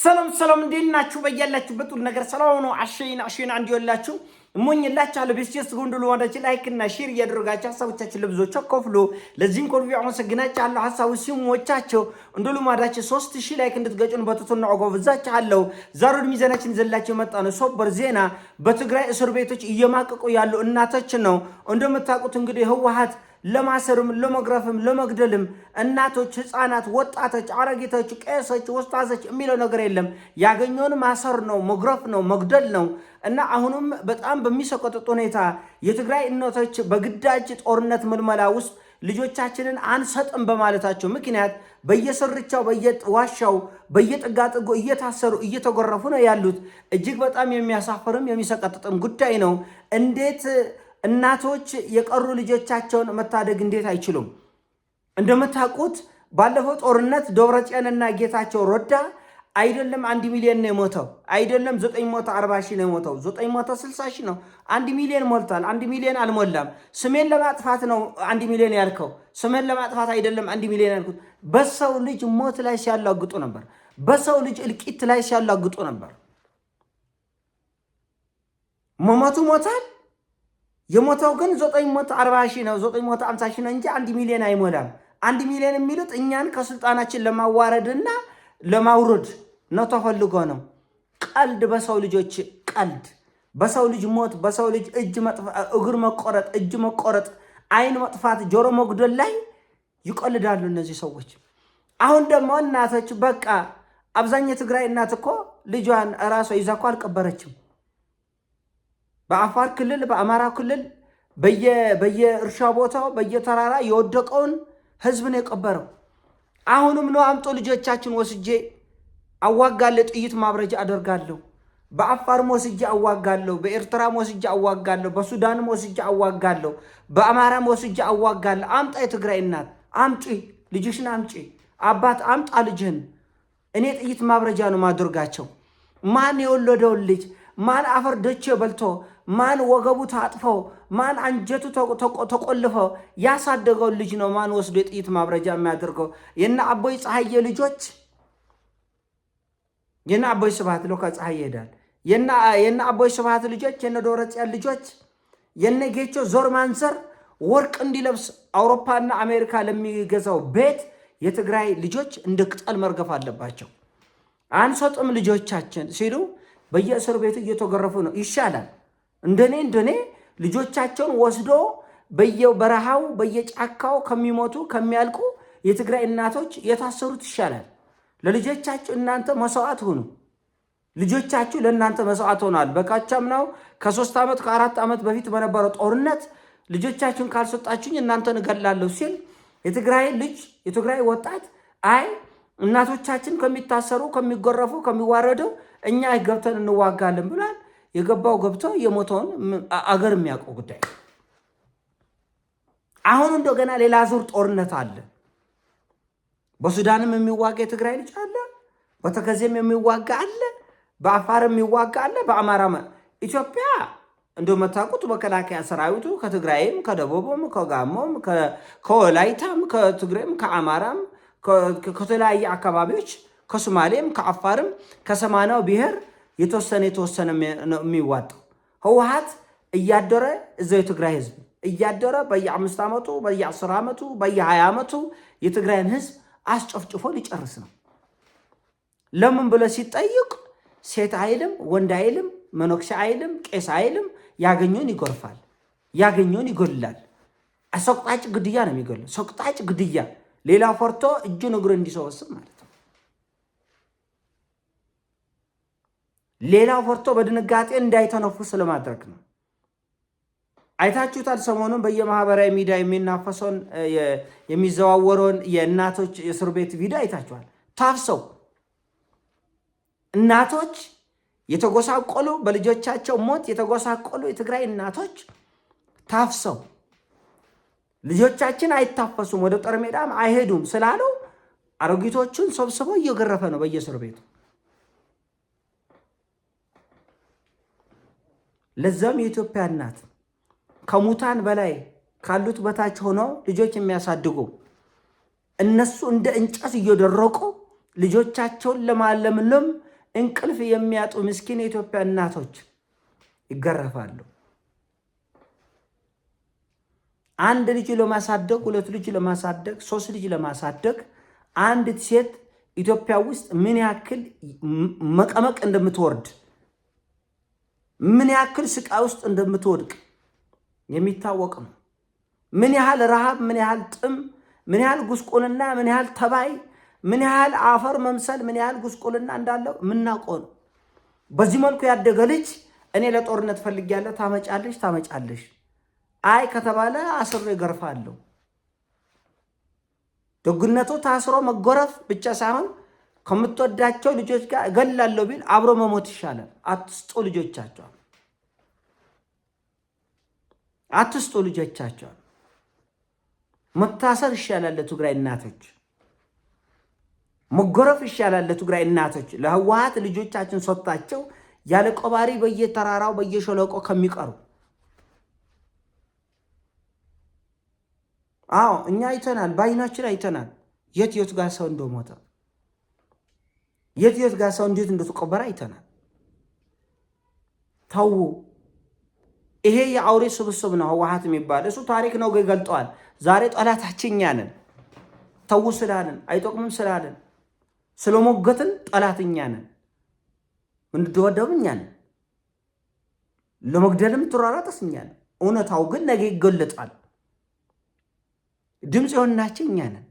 ሰላም እንዴት ናችሁ? በያላችሁበት ሁሉ ነገር ሰላም ነው። አሸይና እንዲወላችሁ እሞኝላችኋለሁ። ቤስጀስት ጎንዶሎ ወዳች ላይክ እና ሼር እያደረጋችሁ ሀሳቦቻችን ለብዙዎች አካፍሉ። ለዚህም ኮልቪ አመሰግናችኋለሁ። ሀሳቡ ሲሞቻቸው እንደሉ ማዳችሁ 3000 ላይክ እንድትገጩን በትቶና አጓብዛችኋለሁ። ዛሬ ሚዛናችን ዘላችሁ መጣ ነው ሶበር ዜና በትግራይ እስር ቤቶች እየማቀቁ ያሉ እናቶች ነው። እንደምታውቁት እንግዲህ ህወሓት ለማሰርም ለመግረፍም ለመግደልም እናቶች፣ ህፃናት፣ ወጣቶች፣ አረጋጊቶች፣ ቄሶች፣ ወስታዞች የሚለው ነገር የለም። ያገኘውን ማሰር ነው፣ መግረፍ ነው፣ መግደል ነው። እና አሁንም በጣም በሚሰቀጥጥ ሁኔታ የትግራይ እናቶች በግዳጅ ጦርነት ምልመላ ውስጥ ልጆቻችንን አንሰጥም በማለታቸው ምክንያት በየስርቻው በየዋሻው በየጥጋጥጎ እየታሰሩ እየተጎረፉ ነው ያሉት። እጅግ በጣም የሚያሳፍርም የሚሰቀጥጥም ጉዳይ ነው። እንዴት እናቶች የቀሩ ልጆቻቸውን መታደግ እንዴት አይችሉም? እንደምታውቁት ባለፈው ጦርነት ደብረጽዮንና ጌታቸው ረዳ አይደለም 1 ሚሊዮን ነው የሞተው፣ አይደለም 940 ሺህ ነው የሞተው፣ 960 ሺህ ነው። 1 ሚሊዮን ሞልቷል። 1 ሚሊዮን አልሞላም። ስሜን ለማጥፋት ነው 1 ሚሊዮን ያልከው። ስሜን ለማጥፋት አይደለም 1 ሚሊዮን ያልኩት። በሰው ልጅ ሞት ላይ ሲያላግጡ ነበር። በሰው ልጅ እልቂት ላይ ሲያላግጡ ነበር። መሞቱ ሞታል። የሞተው ግን 940 ሺህ ነው፣ 950 ሺህ ነው እንጂ 1 ሚሊዮን አይሞላም። 1 ሚሊዮን የሚሉት እኛን ከስልጣናችን ለማዋረድና ለማውረድ ነው ተፈልጎ ነው። ቀልድ፣ በሰው ልጆች ቀልድ፣ በሰው ልጅ ሞት፣ በሰው ልጅ እግር መቆረጥ፣ እጅ መቆረጥ፣ አይን መጥፋት፣ ጆሮ መጉደል ላይ ይቀልዳሉ እነዚህ ሰዎች። አሁን ደግሞ እናቶች በቃ አብዛኛው ትግራይ እናት እኮ ልጇን ራሷ ይዛ እኮ አልቀበረችም። በአፋር ክልል በአማራ ክልል በየእርሻ ቦታው በየተራራ የወደቀውን ህዝብ ነው የቀበረው። አሁንም ነው አምጦ ልጆቻችን ወስጄ አዋጋለሁ፣ ጥይት ማብረጃ አደርጋለሁ። በአፋር ወስጄ አዋጋለሁ፣ በኤርትራ ወስጄ አዋጋለሁ፣ በሱዳን ወስጄ አዋጋለሁ፣ በአማራ ወስጄ አዋጋለሁ። አምጣ የትግራይ እናት አምጪ፣ ልጅሽን አምጪ፣ አባት አምጣ ልጅህን። እኔ ጥይት ማብረጃ ነው ማድረጋቸው። ማን የወለደውን ልጅ ማን አፈር ደቼ በልቶ ማን ወገቡ ታጥፎ ማን አንጀቱ ተቆልፎ ያሳደገው ልጅ ነው ማን ወስዶ የጥይት ማብረጃ የሚያደርገው? የና አቦይ ፀሐዬ ልጆች፣ የና አቦይ ስብሃት ሎካ ፀሐዬ ይሄዳል። የና አቦይ ስብሃት ልጆች፣ የነ ደብረጽዮን ልጆች፣ የነ ጌቾ ዞር ማንዘር ወርቅ እንዲለብስ አውሮፓና አሜሪካ ለሚገዛው ቤት የትግራይ ልጆች እንደ ቅጠል መርገፍ አለባቸው። አንሰጥም ልጆቻችን ሲሉ በየእስር ቤቱ እየተገረፉ ነው። ይሻላል እንደኔ ልጆቻቸውን ወስዶ በየበረሃው በየጫካው ከሚሞቱ ከሚያልቁ የትግራይ እናቶች የታሰሩት ይሻላል። ለልጆቻችሁ እናንተ መስዋዕት ሁኑ። ልጆቻችሁ ለእናንተ መስዋዕት ሆኗል። በካቻም ነው ከ3 ዓመት ከ4 ዓመት በፊት በነበረው ጦርነት ልጆቻችሁን ካልሰጣችሁኝ እናንተን እገላለሁ ሲል የትግራይ ልጅ የትግራይ ወጣት አይ እናቶቻችን ከሚታሰሩ ከሚጎረፉ ከሚዋረደው እኛ ገብተን እንዋጋለን ብሏል። የገባው ገብቶ የሞተውን አገር የሚያውቀው ጉዳይ። አሁን እንደገና ሌላ ዙር ጦርነት አለ። በሱዳንም የሚዋጋ የትግራይ ልጅ አለ፣ በተከዜም የሚዋጋ አለ፣ በአፋርም የሚዋጋ አለ፣ በአማራ ኢትዮጵያ እንደምታውቁት መከላከያ ሰራዊቱ ከትግራይም ከደቡብም ከጋሞም ከወላይታም ከትግሬም ከአማራም ከተለያየ አካባቢዎች ከሶማሌም ከአፋርም ከሰማናው ብሔር የተወሰነ የሚዋጣው ህወሓት እያደረ እዛው የትግራይ ህዝብ እያደረ በየ5 ዓመቱ በየ10 ዓመቱ በየ20 ዓመቱ የትግራይን ህዝብ አስጨፍጭፎ ሊጨርስ ነው። ለምን ብለ ሲጠይቅ ሴት አይልም፣ ወንድ አይልም፣ መነኩሴ አይልም፣ ቄስ አይልም። ያገኘውን ይጎርፋል፣ ያገኘውን ይጎልላል። ሰቅጣጭ ግድያ ነው የሚገለው። ሰቅጣጭ ግድያ ሌላ ፈርቶ እጁን እግሩ እንዲሰበስብ ማለት ነው። ሌላው ፈርቶ በድንጋጤ እንዳይተነፍስ ለማድረግ ነው። አይታችሁታል። ሰሞኑን በየማህበራዊ ሚዲያ የሚናፈሰውን የሚዘዋወረውን የእናቶች የእስር ቤት ቪዲዮ አይታችኋል። ታፍሰው እናቶች የተጎሳቆሉ በልጆቻቸው ሞት የተጎሳቆሉ የትግራይ እናቶች ታፍሰው ልጆቻችን አይታፈሱም ወደ ጦር ሜዳም አይሄዱም ስላሉ አሮጊቶቹን ሰብስበው እየገረፈ ነው በየእስር ቤቱ። ለዛም የኢትዮጵያ እናት ከሙታን በላይ ካሉት በታች ሆነው ልጆች የሚያሳድጉ እነሱ እንደ እንጨት እየደረቁ ልጆቻቸውን ለማለምለም እንቅልፍ የሚያጡ ምስኪን የኢትዮጵያ እናቶች ይገረፋሉ። አንድ ልጅ ለማሳደግ፣ ሁለት ልጅ ለማሳደግ፣ ሶስት ልጅ ለማሳደግ አንዲት ሴት ኢትዮጵያ ውስጥ ምን ያክል መቀመቅ እንደምትወርድ ምን ያክል ስቃይ ውስጥ እንደምትወድቅ የሚታወቅ ነው። ምን ያህል ረሃብ፣ ምን ያህል ጥም፣ ምን ያህል ጉስቁልና፣ ምን ያህል ተባይ፣ ምን ያህል አፈር መምሰል፣ ምን ያህል ጉስቁልና እንዳለው የምናውቀው ነው። በዚህ መልኩ ያደገ ልጅ እኔ ለጦርነት ፈልጊያለሁ ታመጫለሽ አይ ከተባለ አስሮ ይገርፋለሁ። ደግነቱ ታስሮ መጎረፍ ብቻ ሳይሆን ከምትወዳቸው ልጆች ጋር እገላለሁ ቢል አብሮ መሞት ይሻላል። አትስጡ ልጆቻቸው። መታሰር ይሻላል ለትግራይ እናቶች፣ መጎረፍ ይሻላል ለትግራይ እናቶች። ለህወሓት ልጆቻችን ሰጣቸው ያለ ቆባሪ በየተራራው በየሸለቆ ከሚቀሩ እኛ አይተናል፣ ባይናችን አይተናል። የት ጋር ሰው እንደሞተ የት ጋር ሰው እንዴት እንደተቆበረ አይተናል። ተው፣ ይሄ የአውሬ ስብስብ ነው ህወሓት የሚባል እሱ ታሪክ ነው ገልጠዋል። ዛሬ ጠላታችን እኛ ነን። ተው ስላለን አይጠቅምም ስላለን ስለሞገትን ጠላትኛ ነን። እንድትወደብ እኛ ነን። ለመግደልም ትራራጠስ እኛ ነን። እውነታው ግን ነገ ይገለጣል። ድምፅ የሆናችን እኛ ነን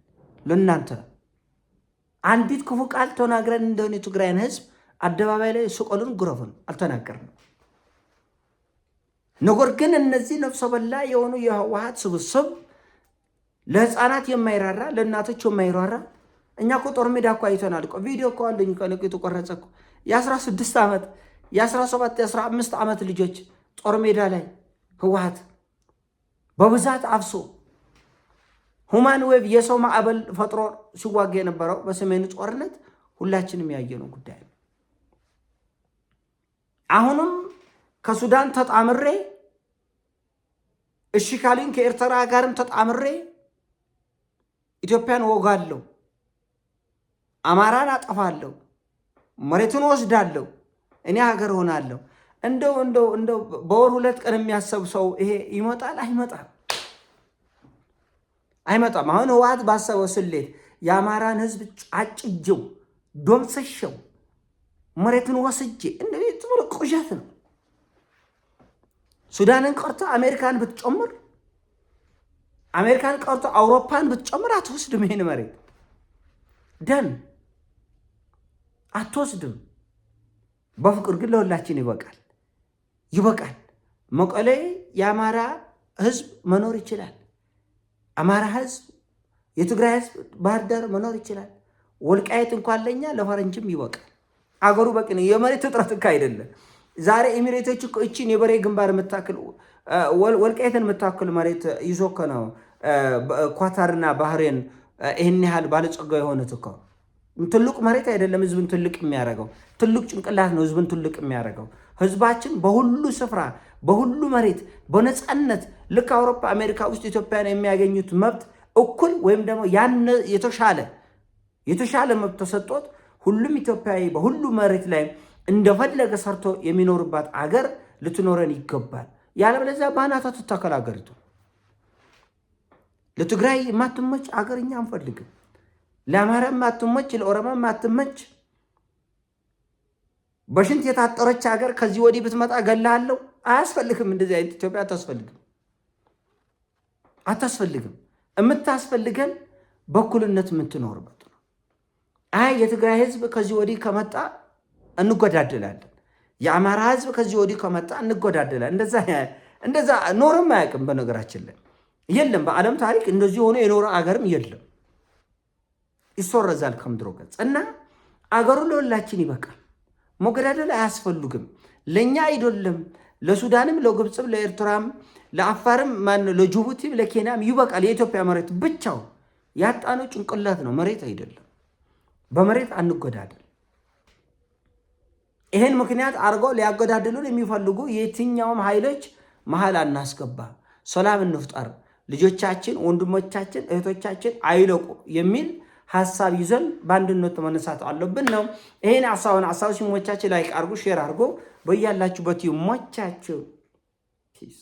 ለእናንተ። አንዲት ክፉ ቃል ተናግረን እንደሆነ የትግራይን ህዝብ አደባባይ ላይ ስቆልን ጉረፉን አልተናገርንም። ነገር ግን እነዚህ ነፍሰ በላ የሆኑ የህወሓት ስብስብ ለህፃናት የማይራራ ለእናቶች የማይራራ እኛ እኮ ጦር ሜዳ እኮ አይተናል እኮ ቪዲዮ እኮ አለኝ እኮ የተቆረጸ እኮ የ16 ዓመት የ17 የ15 ዓመት ልጆች ጦር ሜዳ ላይ ህወሓት በብዛት አፍሶ ሁማን ዌቭ የሰው ማዕበል ፈጥሮ ሲዋጋ የነበረው በሰሜኑ ጦርነት ሁላችንም ያየነው ጉዳይ ነው። አሁንም ከሱዳን ተጣምሬ እሺ ካሉኝ ከኤርትራ ጋርም ተጣምሬ ኢትዮጵያን ወጋለሁ፣ አማራን አጠፋለሁ፣ መሬቱን ወስዳለሁ፣ እኔ ሀገር ሆናለሁ። እንደው በወር 2 ቀን የሚያሰብ ሰው ይሄ ይመጣል? አይመጣም። አሁን ህወሓት ባሰበው ስሌት የአማራን ህዝብ ጫጭጀው ዶምሰሸው መሬቱን ወስጄ እንደዚህ ጥሩ ቁሸት ነው። ሱዳንን ቀርቶ አሜሪካን ብትጨምር አውሮፓን ብትጨምር አትወስድም። ይሄን መሬት ደን አትወስድም። በፍቅር ግን ለሁላችን ይበቃል። መቀሌ የአማራ ህዝብ መኖር ይችላል። አማራ ህዝብ፣ የትግራይ ህዝብ ባህር ዳር መኖር ይችላል። ወልቃይት እንኳን ለኛ ለፈረንጅም ይበቃል። አገሩ በቂ ነው። የመሬት እጥረት እኮ አይደለም። ዛሬ ኤሚሬቶች እኮ እቺን የበሬ ግንባር የምታክል ወልቃይትን የምታክል መሬት ይዞ እኮ ነው ኳታርና ባህሬን ይህን ያህል ባለጸጋ የሆኑት እኮ። ትልቅ መሬት አይደለም ህዝብን ትልቅ የሚያደርገው፣ ትልቅ ጭንቅላት ነው ህዝብን ትልቅ የሚያደርገው። ህዝባችን በሁሉ ስፍራ በሁሉ መሬት በነፃነት ልክ አውሮፓ አሜሪካ ውስጥ ኢትዮጵያን የሚያገኙት መብት እኩል ወይም ደግሞ ያን የተሻለ መብት ተሰጥቶት ሁሉም ኢትዮጵያዊ በሁሉ መሬት ላይ እንደፈለገ ሰርቶ የሚኖርባት አገር ልትኖረን ይገባል። ያለበለዚያ ባናታ ተተከል አገሪቱ። ለትግራይ የማትመች አገር እኛ አንፈልግም። ለአማራ የማትመች፣ ለኦሮሞ የማትመች በሽንት የታጠረች ሀገር ከዚህ ወዲህ ብትመጣ ገላለሁ። አያስፈልግም። እንደዚህ አይነት ኢትዮጵያ አታስፈልግም። የምታስፈልገን በኩልነት የምትኖርበት ነው። የትግራይ ህዝብ ከዚህ ወዲህ ከመጣ እንጎዳደላለን። የአማራ ህዝብ ከዚህ ወዲህ ከመጣ እንጎዳደላለን። እንደዛ ኖርም አያውቅም። በነገራችን ላይ የለም። በዓለም ታሪክ እንደዚህ ሆኖ የኖረ አገርም የለም። ይሶረዛል ከምድሮ ገጽ እና አገሩ ለሁላችን ይበቃል። መገዳደል አያስፈልግም። ለኛ አይደለም፣ ለሱዳንም፣ ለግብፅም፣ ለኤርትራም፣ ለአፋርም፣ ለጅቡቲም፣ ለኬንያም ይበቃል። የኢትዮጵያ መሬት ብቻው ያጣነው ጭንቅላት ነው፣ መሬት አይደለም። በመሬት አንጎዳደል። ይሄን ምክንያት አድርገው ሊያጎዳድሉን የሚፈልጉ የትኛውም ኃይሎች መሃል አናስገባ፣ ሰላም እንፍጠር፣ ልጆቻችን፣ ወንድሞቻችን፣ እህቶቻችን አይለቁ የሚል ሀሳብ ይዘን በአንድነት መነሳት አለብን ነው። ይሄን ሀሳብ ሲሞቻችሁ ላይክ አርጉ፣ ሼር አርጉ። በያላችሁበት ይሞቻችሁ። ፒስ